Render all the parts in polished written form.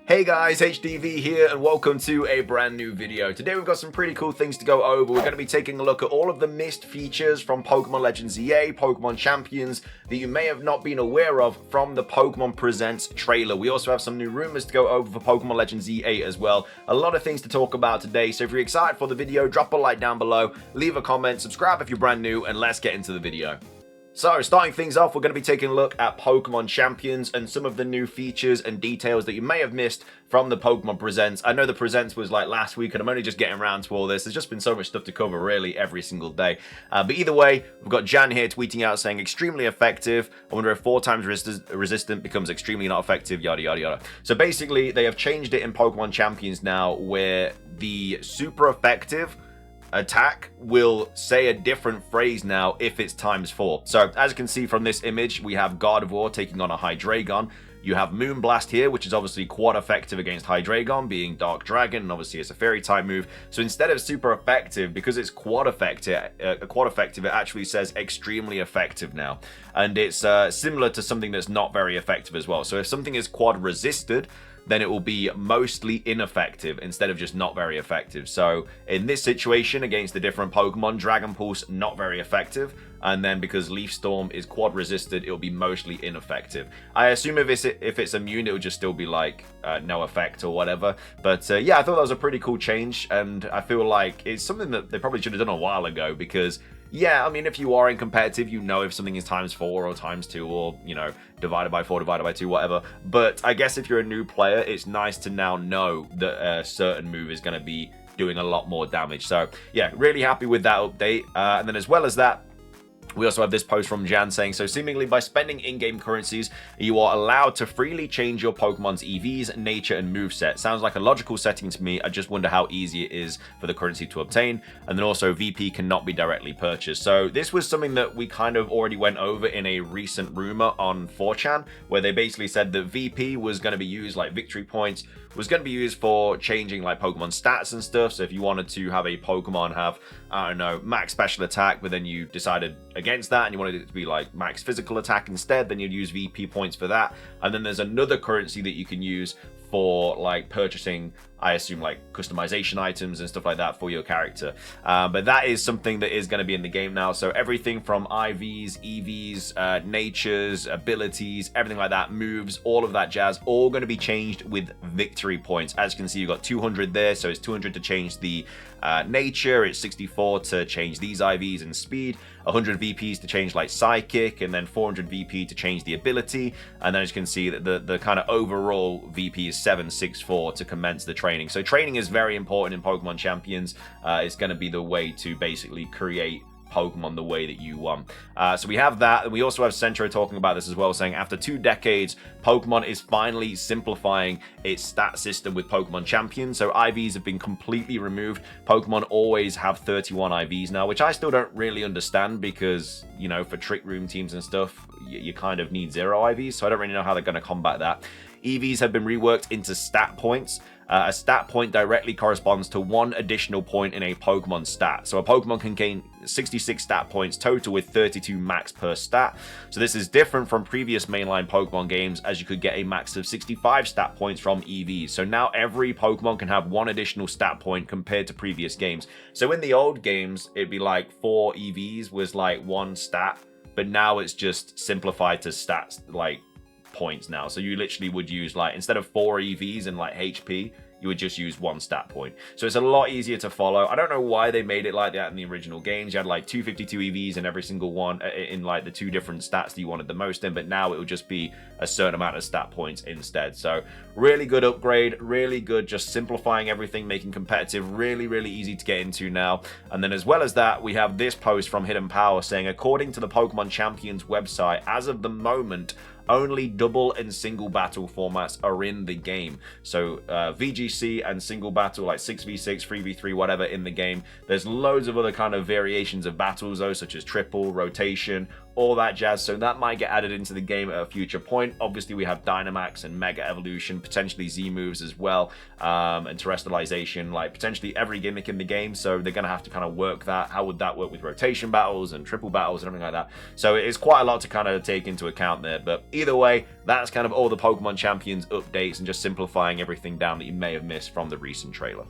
Hey guys, HDvee here and welcome to a brand new video. Today we've got some pretty cool things to go over. We're going to be taking a look at all of the missed features from Pokemon Legends EA, Pokemon Champions that you may have not been aware of from the Pokemon Presents trailer. We also have some new rumors to go over for Pokemon Legends EA as well. A lot of things to talk about today, so if you're excited for the video, drop a like down below, leave a comment, subscribe if you're brand new, and let's get into the video. So, starting things off, we're going to be taking a look at Pokemon Champions and some of the new features and details that you may have missed from the Pokemon Presents. I know the Presents was like last week, and I'm only just getting around to all this. There's just been so much stuff to cover, really, every single day. But either way, we've got Jan here tweeting out saying, extremely effective. I wonder if 4 times resistant becomes extremely not effective, yada, yada, yada. So basically, they have changed it in Pokemon Champions now, where the super effective attack will say a different phrase now if it's ×4. So as you can see from this image, we have Gardevoir taking on a Hydreigon. You have Moonblast here, which is obviously quad effective against Hydreigon, being Dark Dragon, and obviously it's a fairy type move. So instead of super effective, because it's quad effective, it actually says extremely effective now. And it's similar to something that's not very effective as well. So if something is quad resisted, then it will be mostly ineffective instead of just not very effective. So in this situation against the different Pokemon, Dragon Pulse not very effective, and then because Leaf Storm is quad resisted, it will be mostly ineffective. I assume if it's immune, it will just still be like no effect or whatever. But yeah, I thought that was a pretty cool change, and I feel like it's something that they probably should have done a while ago, because yeah, I mean, if you are in competitive, you know if something is ×4 or ×2 or, you know, divided by 4, divided by 2, whatever. But I guess if you're a new player, it's nice to now know that a certain move is going to be doing a lot more damage. So yeah, really happy with that update. And then as well as that, we also have this post from Jan saying, so seemingly by spending in-game currencies, you are allowed to freely change your Pokemon's EVs, nature, and moveset. Sounds like a logical setting to me. I just wonder how easy it is for the currency to obtain. And then also VP cannot be directly purchased. So this was something that we kind of already went over in a recent rumor on 4chan, where they basically said that VP was going to be used, like victory points, was going to be used for changing like Pokemon stats and stuff. So if you wanted to have a Pokemon have, I don't know, max special attack, but then you decided against that and you wanted it to be like max physical attack instead, then you'd use VP points for that. And then there's another currency that you can use for like purchasing, I assume, like customization items and stuff like that for your character. But that is something that is going to be in the game now. So everything from IVs, EVs, natures, abilities, everything like that, moves, all of that jazz, all going to be changed with victory points. As you can see, you've got 200 there. So it's 200 to change the nature, it's 64 to change these IVs and speed, 100 VPs to change like psychic, and then 400 VP to change the ability. And then as you can see that the kind of overall VP is 764 to commence the training. So training is very important in Pokemon Champions. It's going to be the way to basically create Pokemon the way that you want. So we have that, and we also have Centro talking about this as well, saying after 2 decades, Pokemon is finally simplifying its stat system with Pokemon Champions. So IVs have been completely removed. Pokemon always have 31 IVs now, which I still don't really understand, because, you know, for Trick Room teams and stuff, you kind of need 0 IVs, so I don't really know how they're going to combat that. EVs have been reworked into stat points. A stat point directly corresponds to 1 additional point in a Pokemon stat. So a Pokemon can gain 66 stat points total with 32 max per stat. So this is different from previous mainline Pokemon games, as you could get a max of 65 stat points from EVs. So now every Pokemon can have 1 additional stat point compared to previous games. So in the old games, it'd be like 4 EVs was like 1 stat, but now it's just simplified to stats like points now. So you literally would use, like, instead of 4 EVs and like HP, you would just use 1 stat point. So it's a lot easier to follow. I don't know why they made it like that in the original games. You had like 252 EVs in every single one in like the 2 different stats that you wanted the most in, but now it will just be a certain amount of stat points instead. So really good upgrade, really good, just simplifying everything, making competitive really, really easy to get into now. And then as well as that, we have this post from Hidden Power saying, according to the Pokemon Champions website, as of the moment, only double and single battle formats are in the game. So VGC and single battle, like 6v6, 3v3, whatever, in the game. There's loads of other kind of variations of battles though, such as triple, rotation, all that jazz. So that might get added into the game at a future point. Obviously, we have Dynamax and Mega Evolution, potentially Z moves as well, and terrestrialization, like potentially every gimmick in the game. So they're going to have to kind of work that. How would that work with rotation battles and triple battles and everything like that? So it's quite a lot to kind of take into account there. But either way, that's kind of all the Pokemon Champions updates and just simplifying everything down that you may have missed from the recent trailer.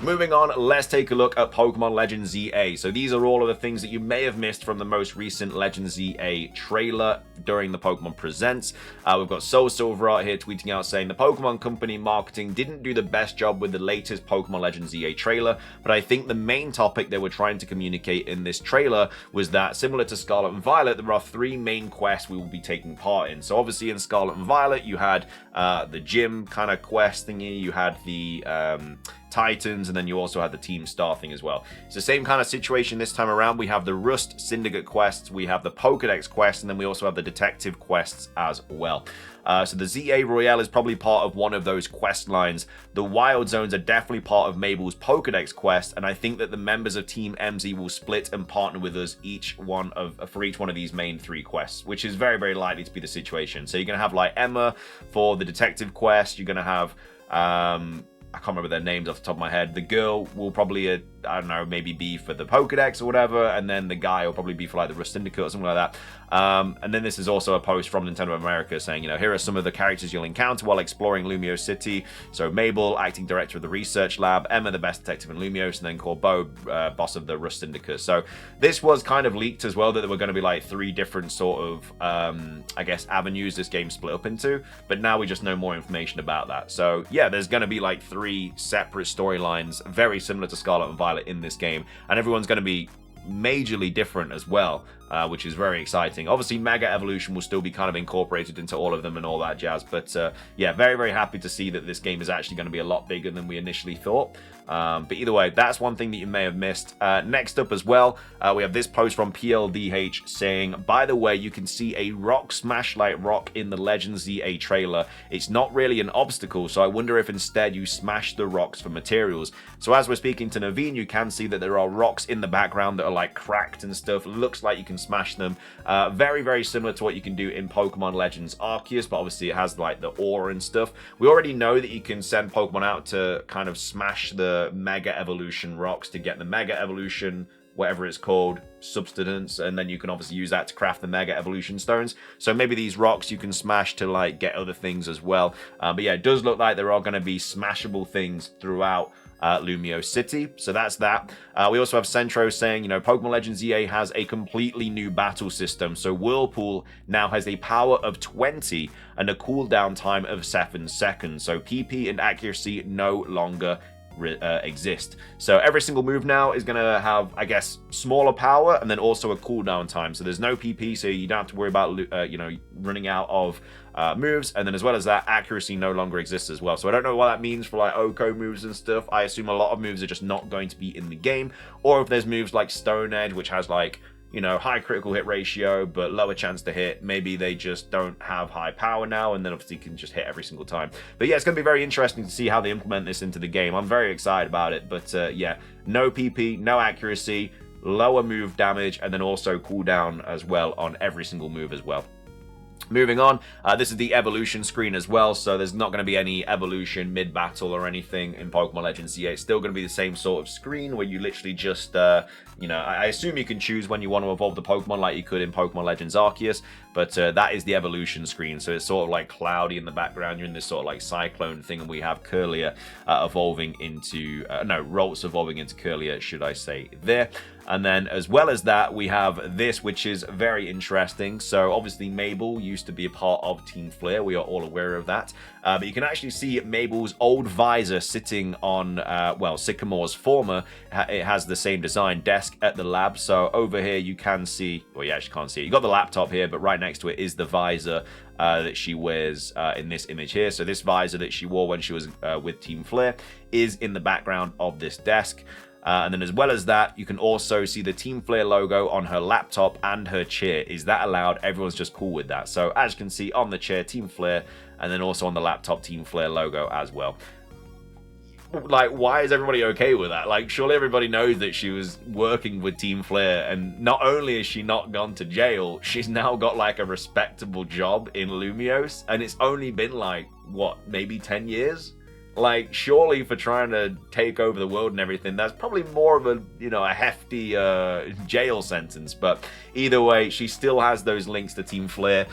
Moving on, let's take a look at Pokemon Legends ZA. So these are all of the things that you may have missed from the most recent Legends ZA trailer during the Pokemon Presents. We've got Soul Silver out here tweeting out saying the Pokemon Company marketing didn't do the best job with the latest Pokemon Legends ZA trailer, but I think the main topic they were trying to communicate in this trailer was that, similar to Scarlet and Violet, there are 3 main quests we will be taking part in. So obviously in Scarlet and Violet, you had the gym kind of quest thingy, you had the Titans, and then you also had the Team Star thing as well. It's the same kind of situation this time around. We have the Rust Syndicate quests, we have the Pokedex quests, and then we also have the Detective quests as well. So the ZA Royale is probably part of one of those quest lines. The Wild Zones are definitely part of Mabel's Pokedex quest, and I think that the members of Team MZ will split and partner with us for each one of these main 3 quests, which is very, very likely to be the situation. So you're going to have like Emma for the Detective quest, you're going to have I can't remember their names off the top of my head. The girl will probably, I don't know, maybe be for the Pokedex or whatever, and then the guy will probably be for like the Rust Syndicate or something like that. And then this is also a post from Nintendo of America saying, you know, here are some of the characters you'll encounter while exploring Lumiose City. So Mabel, acting director of the research lab, Emma, the best detective in Lumiose, and then Corbeau, boss of the Rust Syndicate. So this was kind of leaked as well, that there were going to be like 3 different sort of, I guess, avenues this game split up into. But now we just know more information about that. So yeah, there's going to be like 3 separate storylines, very similar to Scarlet and Violet in this game. And everyone's going to be majorly different as well, which is very exciting. Obviously, Mega Evolution will still be kind of incorporated into all of them and all that jazz, but yeah, very, very happy to see that this game is actually going to be a lot bigger than we initially thought. But either way, that's one thing that you may have missed. Next up as well, we have this post from PLDH saying, by the way, you can see a rock smash like rock in the Legends ZA trailer. It's not really an obstacle, so I wonder if instead you smash the rocks for materials. So as we're speaking to Naveen, you can see that there are rocks in the background that are like cracked and stuff. Looks like you can smash them. Very, very similar to what you can do in Pokemon Legends Arceus, but obviously it has like the aura and stuff. We already know that you can send Pokemon out to kind of smash the Mega Evolution rocks to get the Mega Evolution, whatever it's called, substance, and then you can obviously use that to craft the Mega Evolution stones. So maybe these rocks you can smash to like get other things as well. But yeah, it does look like there are going to be smashable things throughout Lumiose City, so that's that. We also have Centro saying, you know, Pokemon Legends EA has a completely new battle system. So Whirlpool now has a power of 20 and a cooldown time of 7 seconds. So PP and accuracy no longer exist. So every single move now is going to have, I guess, smaller power and then also a cooldown time. So there's no PP, so you don't have to worry about you know, running out of moves, and then as well as that, accuracy no longer exists as well. So I don't know what that means for like Oko moves and stuff. I assume a lot of moves are just not going to be in the game, or if there's moves like Stone Edge, which has like, you know, high critical hit ratio but lower chance to hit, maybe they just don't have high power now, and then obviously can just hit every single time. But yeah, it's going to be very interesting to see how they implement this into the game. I'm very excited about it, but yeah, no PP, no accuracy, lower move damage, and then also cooldown as well on every single move as well. Moving on, this is the evolution screen as well, so there's not going to be any evolution mid-battle or anything in Pokemon Legends ZA. It's still going to be the same sort of screen where you literally just, you know, I assume you can choose when you want to evolve the Pokemon like you could in Pokemon Legends Arceus, but that is the evolution screen, so it's sort of like cloudy in the background. You're in this sort of like cyclone thing, and we have Kirlia evolving into, Ralts evolving into Kirlia, should I say, there. And then as well as that, we have this, which is very interesting. So obviously Mabel used to be a part of Team Flare. We are all aware of that. But you can actually see Mabel's old visor sitting on, well, Sycamore's former. It has the same design desk at the lab. So over here you can see, well, you actually can't see it. You got the laptop here, but right next to it is the visor that she wears in this image here. So this visor that she wore when she was with Team Flare is in the background of this desk. And then as well as that, you can also see the Team Flare logo on her laptop and her chair. Is that allowed? Everyone's just cool with that. So as you can see on the chair, Team Flare, and then also on the laptop, Team Flare logo as well. like, why is everybody okay with that? Like, surely everybody knows that she was working with Team Flare, and not only has she not gone to jail, she's now got like a respectable job in Lumiose, and it's only been like, what, maybe 10 years? Like, surely for trying to take over the world and everything, that's probably more of a, you know, a hefty jail sentence. But either way, she still has those links to Team Flare.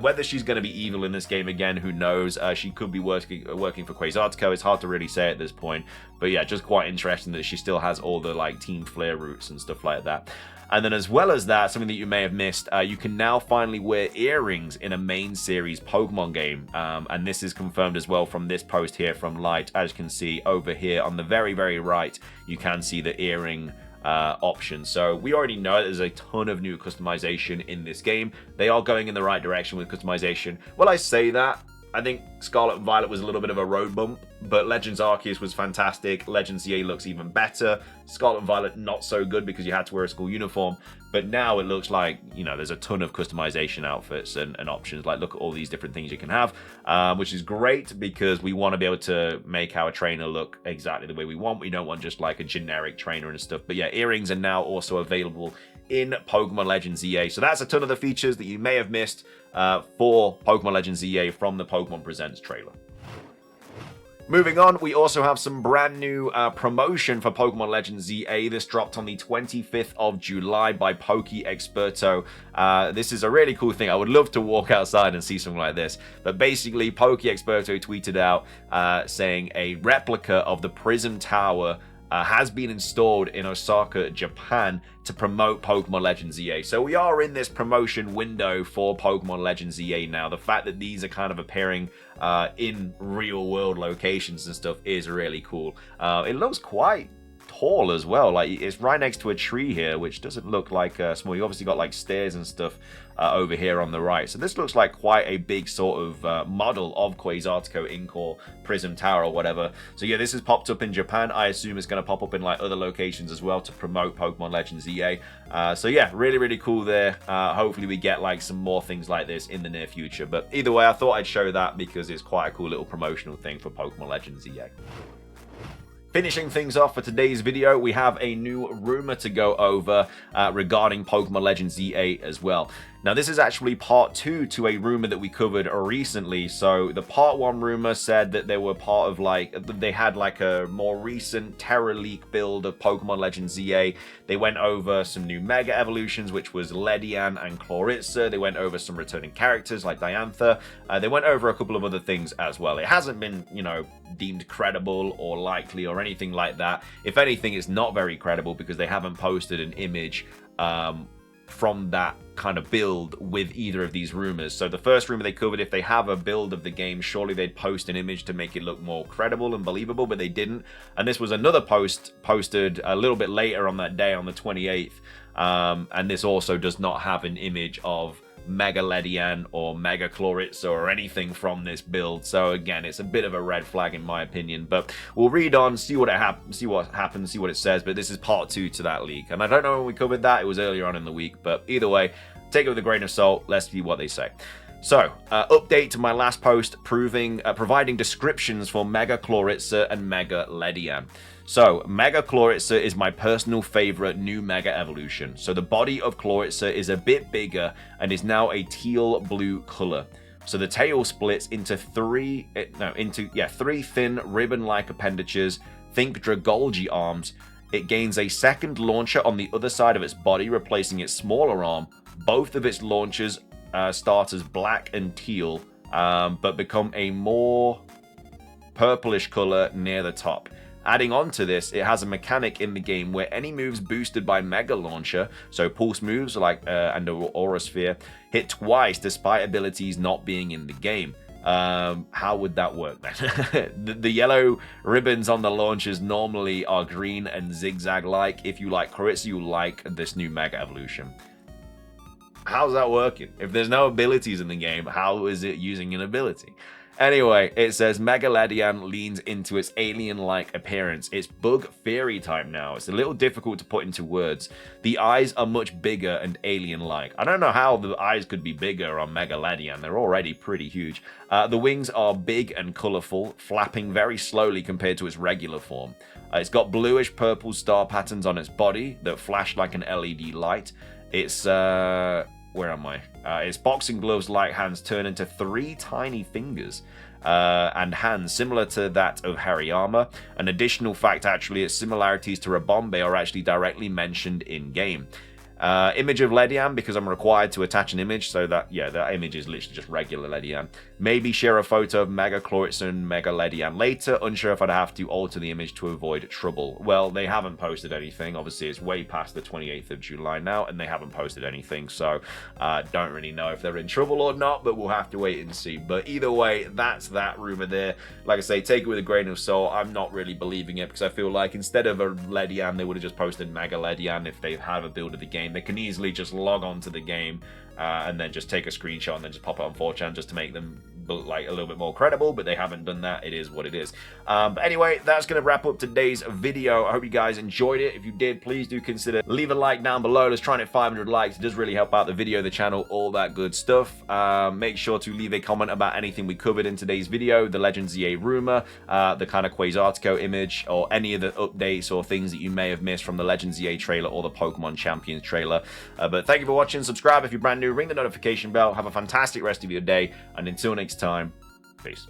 Whether she's going to be evil in this game again, who knows? She could be working for Quasartico. It's hard to really say at this point. But yeah, just quite interesting that she still has all the like Team Flare roots and stuff like that. And then as well as that, something that you may have missed, you can now finally wear earrings in a main series Pokemon game. And this is confirmed as well from this post here from Light. As you can see over here on the very, very right, you can see the earring option. So we already know there's a ton of new customization in this game. They are going in the right direction with customization. Well, I say that, I think Scarlet and Violet was a little bit of a road bump, but Legends Arceus was fantastic. Legends ZA looks even better. Scarlet and Violet, not so good because you had to wear a school uniform. But now it looks like, you know, there's a ton of customization outfits and options. Like, look at all these different things you can have, which is great because we want to be able to make our trainer look exactly the way we want. We don't want just like a generic trainer and stuff. But yeah, earrings are now also available in Pokemon Legends ZA. So that's a ton of the features that you may have missed for Pokemon Legends ZA from the Pokemon Presents trailer. Moving on, we also have some brand new promotion for Pokemon Legends ZA. This dropped on the 25th of July by Pokeexperto. This is a really cool thing. I would love to walk outside and see something like this. But basically, Pokeexperto tweeted out saying a replica of the Prism Tower has been installed in Osaka, Japan to promote Pokemon Legends ZA. So we are in this promotion window for Pokemon Legends ZA now. The fact that these are kind of appearing in real world locations and stuff is really cool. It looks quite tall as well. Like, it's right next to a tree here, which doesn't look like small. You obviously got like stairs and stuff over here on the right. So this looks like quite a big sort of model of Quasartico Inc. or Prism Tower or whatever. So yeah, this has popped up in Japan. I assume it's going to pop up in like other locations as well to promote Pokemon Legends ZA. So yeah, really, really cool there. Hopefully we get like some more things like this in the near future. But either way, I thought I'd show that because it's quite a cool little promotional thing for Pokemon Legends ZA. Finishing things off for today's video, we have a new rumor to go over regarding Pokemon Legends ZA as well. Now, this is actually part 2 to a rumor that we covered recently. So the part 1 rumor said that they were part of like, they had like a more recent Terra Leak build of Pokemon Legends ZA. They went over some new Mega Evolutions, which was Ledian and Chloritza. They went over some returning characters like Diantha. They went over a couple of other things as well. It hasn't been, you know, deemed credible or likely or anything like that. If anything, it's not very credible because they haven't posted an image from that kind of build with either of these rumors. So the first rumor they covered, if they have a build of the game, surely they'd post an image to make it look more credible and believable, but they didn't. And this was another post posted a little bit later on that day on the 28th. And this also does not have an image of Mega Ledian or Mega Chloritza or anything from this build. So again, it's a bit of a red flag in my opinion, but we'll read on, see what happens, see what it says. But this is part 2 to that leak, and I don't know when we covered that. It was earlier on in the week, but either way, take it with a grain of salt. Let's see what they say. So, update to my last post providing descriptions for Mega Chloritza and Mega Ledian. So, Mega Chloritza is my personal favorite new Mega Evolution. So, the body of Chloritza is a bit bigger and is now a teal blue color. So, the tail splits into three thin ribbon-like appendages. Think Dragolgi arms. It gains a second launcher on the other side of its body, replacing its smaller arm. Both of its launchers start as black and teal, but become a more purplish color near the top. Adding on to this, it has a mechanic in the game where any moves boosted by Mega Launcher, so pulse moves like and Aura Sphere, hit twice despite abilities not being in the game. How would that work then? the yellow ribbons on the launchers normally are green and zigzag-like. If you like Chloritza, you like this new Mega Evolution. How's that working? If there's no abilities in the game, how is it using an ability? Anyway, it says Megaledian leans into its alien-like appearance. It's bug fairy type now. It's a little difficult to put into words. The eyes are much bigger and alien-like. I don't know how the eyes could be bigger on Megaledian. They're already pretty huge. The wings are big and colorful, flapping very slowly compared to its regular form. It's got bluish purple star patterns on its body that flash like an LED light. It's where am I? Its boxing gloves-like hands turn into 3 tiny fingers and hands similar to that of Hariyama. An additional fact, actually, its similarities to Rabombe are actually directly mentioned in-game. Image of Ledian, because I'm required to attach an image, so that, yeah, that image is literally just regular Ledian. Maybe share a photo of Mega Chloritz and Mega Ledian later. Unsure if I'd have to alter the image to avoid trouble. Well, they haven't posted anything. Obviously, it's way past the 28th of July now, and they haven't posted anything, so don't really know if they're in trouble or not, but we'll have to wait and see. But either way, that's that rumor there. Like I say, take it with a grain of salt. I'm not really believing it, because I feel like instead of a Ledian, they would have just posted Mega Ledian if they have a build of the game. They can easily just log on to the game and then just take a screenshot and then just pop it on 4chan just to make them like a little bit more credible, but they haven't done that. It is what it is. But anyway, that's going to wrap up today's video. I hope you guys enjoyed it. If you did, please do consider leave a like down below. Let's try and hit 500 likes. It does really help out the video, the channel, all that good stuff. Make sure to leave a comment about anything we covered in today's video, the Legends EA rumor, the kind of Quasartico image, or any of the updates or things that you may have missed from the Legends EA trailer or the Pokemon Champions trailer. But thank you for watching. Subscribe if you're brand new. Ring the notification bell. Have a fantastic rest of your day. And until next time, peace.